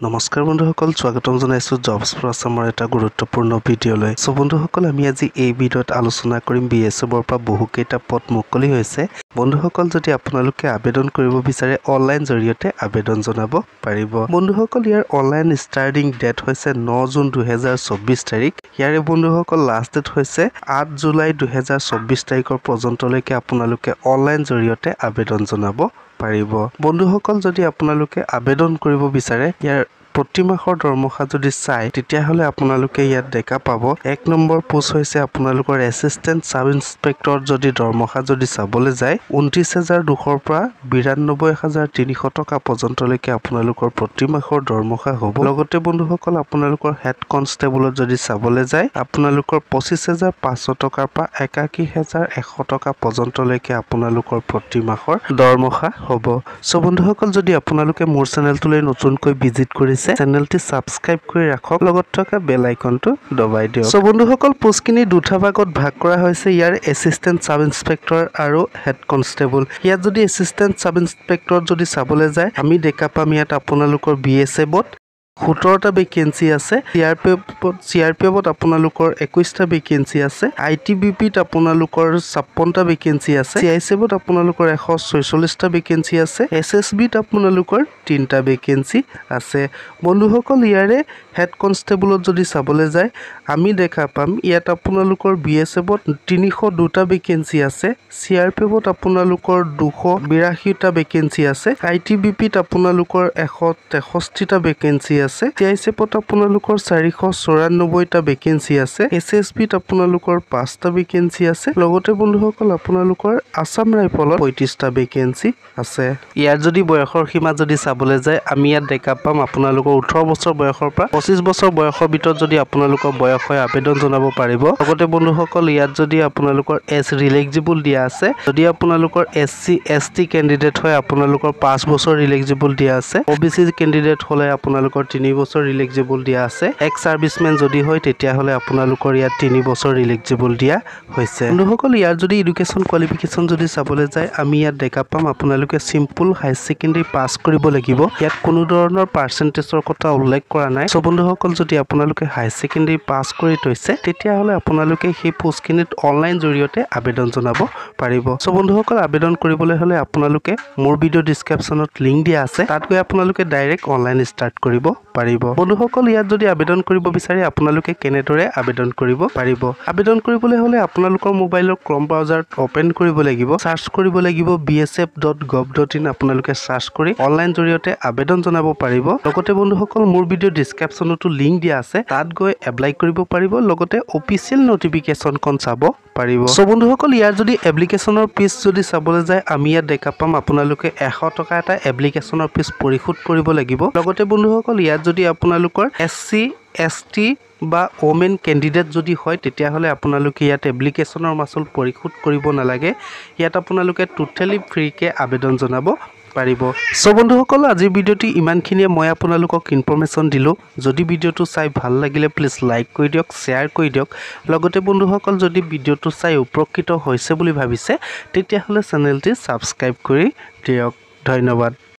নমস্কাৰ বন্ধুসকল, স্বাগতম জনাইছো জবছ ফৰ আছামৰ এটা গুৰুত্বপূৰ্ণ ভিডিঅ'লৈ। সো বন্ধুসকল, আমি আজি এই ভিডিঅ'ত আলোচনা কৰিম BSFৰ পৰা বহুকেইটা পদ মুকলি হৈছে। বন্ধুসকল, যদি আপোনালোকে আবেদন কৰিব বিচাৰে অনলাইন জৰিয়তে আবেদন জনাব পাৰিব। বন্ধুসকল, ইয়াৰ অনলাইন ষ্টাৰ্টিং ডেট হৈছে 9 জুন 2024 তাৰিখ। ইয়াৰে বন্ধুসকল লাষ্ট ডেট হৈছে 8 জুলাই 2024 তাৰিখৰ পৰ্যন্তলৈকে আপোনালোকে অনলাইন জৰিয়তে আবেদন জনাব পাৰিব। বন্ধুসকল, যদি আপোনালোকে আবেদন কৰিব বিচাৰে ইয়াৰ প্ৰতি মাহৰ দৰমহা যদি চাই তেতিয়াহলে আপোনালোকে ইয়াত দেখা পাব 1 নম্বৰ পোষ্ট হৈছে আপোনালোকৰ এসিস্ট্যান্ট সাব ইন্সপেক্টৰ। যদি দৰমহা যদি চাবলৈ যায় 29,200 পৰা 92,300 টকা পৰ্যন্তলৈকে আপোনালোকৰ প্ৰতি মাহৰ দৰমহা হ'ব। লগতে বন্ধুসকল, আপোনালোকৰ হেড কনষ্টেবলত যদি চাবলৈ যায় আপোনালোকৰ 25,500 টকাৰ পৰা 81,100 টকা পৰ্যন্তলৈকে আপোনালোকৰ প্ৰতি মাহৰ দৰমহা হ'ব। সো বন্ধুসকল, যদি আপোনালোকে মোৰ চেনেলটোলৈ নতুনকৈ ভিজিট কৰিছে চেনেলটি সাবস্ক্ৰাইব কৰি ৰাখক, লগত থকা বেল আইকনটো দবাই দিয়ক। সো বন্ধুসকল, পোষ্টখিনি দুটা ভাগত ভাগ কৰা হৈছে। ইয়াৰ এসিস্ট্যান্ট সাব ইন্সপেক্টৰ আৰু হেড কনষ্টেবল। ইয়াত যদি এসিস্ট্যান্ট সাব ইন্সপেক্টৰ যদি চাবলৈ যায় আমি দেখা পাম ইয়াত আপোনালোকৰ BSFত 17টা ভেকেন্সি আছে। CRPFত আপোনালোকৰ 21টা ভেকেন্সি আছে। ITBPত আপোনালোকৰ 56টা ভেকেন্সি আছে। CICFত আপোনালোকৰ 146টা ভেকেন্সি আছে। SSBত আপোনালোকৰ 3টা ভেকেন্সি আছে। বন্ধুসকল, ইয়াৰে হেড কনষ্টেবলত যদি চাবলৈ যায় আমি দেখা পাম ইয়াত আপোনালোকৰ BSFত 302টা ভেকেন্সি আছে। CRPFত আপোনালোকৰ 282টা ভেকেন্সি আছে। ITBPত আপোনালোকৰ 163টা ভেকেন্সি আছে। CICFত আপোনালোকৰ 494টা ভেকেন্সি আছে। SSBত আপোনালোকৰ 5টা ভেকেন্সি আছে। লগতে বন্ধুসকল, আপোনালোকৰ আসাম ৰাইফলত 35টা ভেকেন্সি আছে। ইয়াৰ যদি বয়সৰ সীমা যদি চাবলৈ যায় আমি ইয়াত দেখা পাম আপোনালোকৰ 18 বছৰ বয়সৰ পৰা 25 বছৰ বয়সৰ ভিতৰত যদি আপোনালোকৰ বয়স হয় আবেদন জনাব পাৰিব। লগতে বন্ধুসকল, ইয়াত যদি আপোনালোকৰ এজ ৰিলেক্সিবল দিয়া আছে। যদি আপোনালোকৰ SC ST ক্যান্ডিডেট হয় আপোনালোকৰ 5 বছৰ ৰিলেক্সিবল দিয়া আছে। OBC ক্যান্ডিডেট হলে আপোনালোকৰ 3 বছৰ ৰিলেক্সিবল দিয়া আছে। এক্স সাৰ্ভিসমেন যদি হয় তেতিয়াহলে আপোনালোকৰ ইয়াত 3 বছৰ ৰিলেক্সিবল দিয়া হৈছে। বন্ধুসকল, ইয়াৰ যদি এডুকেশন কোৱালিফিকেশন যদি চাবলৈ যায় আমি ইয়াত দেখা পাম আপোনালোকে সিম্পল হাই সেকেন্ডাৰী পাস কৰিব লাগিব। ইয়াত কোনো ধৰণৰ পাৰ্চেন্টেজৰ কথা উল্লেখ কৰা নাই। সো বন্ধুসকল, যদি আপোনালোকে হাই সেকেন্ডাৰী পাস কৰি থৈছে তেতিয়াহলে আপোনালোকে সেই পোষ্টখিনিত অনলাইন জৰিয়তে আবেদন জনাব পাৰিব। সো বন্ধুসকল, আবেদন কৰিবলৈ হলে আপোনালোকে মোৰ ভিডিও ডেসক্ৰিপচনত লিংক দিয়া আছে, তাত গৈ আপোনালোকে ডাইৰেক্ট অনলাইন ষ্টাৰ্ট কৰিব পাৰিব। বন্ধুসকল, ইয়াত যদি আবেদন কৰিব বিচাৰে আপোনালোকে কেনেদৰে আবেদন কৰিব পাৰিব। আবেদন কৰিবলৈ হলে আপোনালোকৰ মোবাইলৰ ক্ৰম ব্ৰাউজাৰত ওপেন কৰিব লাগিব, সাৰ্চ কৰিব লাগিব bsf.gov.in। আপোনালোকে সাৰ্চ কৰি অনলাইন জৰিয়তে আবেদন জনাব পাৰিব। লগতে বন্ধুসকল, মোৰ ভিডিও ডেসক্ৰিপচনতো লিংক দিয়া আছে, তাত গৈ এপ্লাই কৰিব পাৰিব। লগতে অফিচিয়েল নটিফিকেশনখন চাব পাৰিব। সো বন্ধুসকল, ইয়াৰ যদি এপ্লিকেশনৰ ফিজ যদি চাবলৈ যায় আমি ইয়াত দেখা পাম আপোনালোকে 100 টকা এটা এপ্লিকেশনৰ ফিজ পৰিশোধ কৰিব লাগিব। লগতে বন্ধুসকল, ইয়াত যদি আপোনালোকৰ SC ST বা ওমেন ক্যান্ডিডেট যদি হয় তেতিয়াহলে আপোনালোকে ইয়াত এপ্লিকেশনৰ মাচুল পৰিশোধ কৰিব নালাগে। ইয়াত আপোনালোকে টোটালি ফ্ৰীকে আবেদন জনাব পাৰিব। সো বন্ধুসকল, আজিৰ ভিডিওটি ইমানখিনিয়ে মই আপোনালোকক ইনফৰমেশন দিলো। যদি ভিডিওটো চাই ভাল লাগিলে প্লিজ লাইক কৰি দিয়ক, শ্বেয়াৰ কৰি দিয়ক। লগতে বন্ধুসকল, যদি ভিডিওটো চাই উপকৃত হৈছে বুলি ভাবিছে তেতিয়াহলে চেনেলটি সাবস্ক্ৰাইব কৰি দিয়ক। ধন্যবাদ।